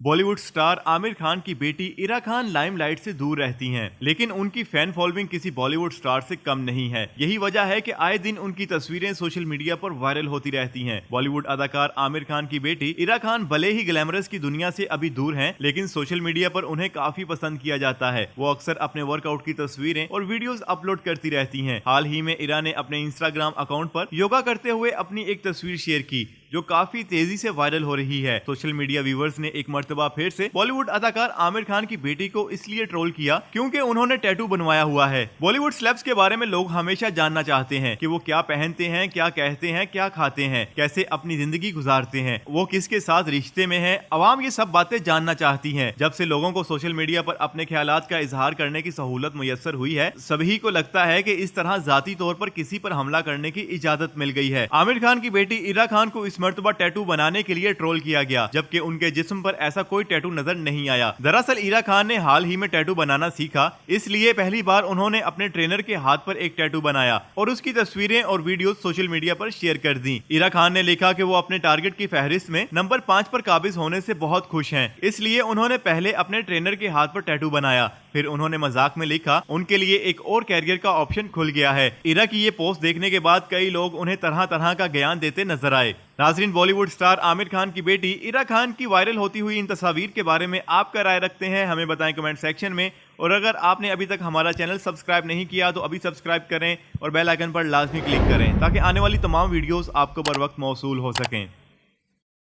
Bollywood star Aamir Khan की बेटी Ira Khan limelight से दूर रहती हैं, लेकिन उनकी फैन फॉलोइंग किसी बॉलीवुड स्टार से कम नहीं है। यही वजह है कि आए दिन उनकी तस्वीरें सोशल मीडिया पर वायरल होती रहती हैं। बॉलीवुड अदाकार आमिर खान की बेटी इरा खान भले ही ग्लैमरस की दुनिया से अभी दूर हैं, लेकिन सोशल मीडिया पर उन्हें काफी पसंद किया जाता है। वो अक्सर अपने वर्कआउट की तस्वीरें और वीडियोस अपलोड करती रहती हैं। हाल ही में इरा ने अपने इंस्टाग्राम अकाउंट पर योगा करते हुए अपनी एक तस्वीर शेयर की, जो काफी तेजी से वायरल हो रही है। सोशल मीडिया व्यूवर्स ने एक मर्तबा फिर से बॉलीवुड अदाकार आमिर खान की बेटी को इसलिए ट्रोल किया क्योंकि उन्होंने टैटू बनवाया हुआ है। बॉलीवुड सेलेब्स के बारे में लोग हमेशा जानना चाहते हैं कि वो क्या पहनते हैं, क्या कहते हैं, क्या खाते हैं, कैसे अपनी जिंदगी गुजारते हैं, वो किसके साथ रिश्ते में है। अवाम ये सब बातें जानना चाहती है। जब से लोगों को सोशल मीडिया पर अपने ख्यालात का इजहार करने की सहूलत मुयस्सर हुई है, सभी को लगता है कि इस तरह जाती तौर पर किसी पर हमला करने की इजाजत मिल गई है। आमिर खान की बेटी इरा खान को इस मर्तबा टैटू बनाने के लिए ट्रोल किया गया, जबकि उनके जिस्म पर ऐसा कोई टैटू नजर नहीं आया। दरअसल इरा खान ने हाल ही में टैटू बनाना सीखा, इसलिए पहली बार उन्होंने अपने ट्रेनर के हाथ पर एक टैटू बनाया और उसकी तस्वीरें और वीडियो सोशल मीडिया पर शेयर कर दी। इरा खान ने लिखा कि वो अपने टारगेट की फहरिस्त में नंबर 5 पर काबिज होने से बहुत खुश हैं, इसलिए उन्होंने पहले अपने ट्रेनर के हाथ पर टैटू बनाया। फिर उन्होंने मजाक में लिखा, उनके लिए एक और कैरियर का ऑप्शन खुल गया है। इरा की ये पोस्ट देखने के बाद कई लोग उन्हें तरह तरह का ज्ञान देते नजर आए। नाजरीन, बॉलीवुड स्टार आमिर खान की बेटी इरा खान की वायरल होती हुई इन तस्वीर के बारे में आपका राय रखते हैं, हमें बताएं कमेंट सेक्शन में। और अगर आपने अभी तक हमारा चैनल सब्सक्राइब नहीं किया तो अभी सब्सक्राइब करें और बेल आइकन पर लाजमी क्लिक करें ताकि आने वाली तमाम वीडियोस आपको बर वक्त मौसूल हो सकें।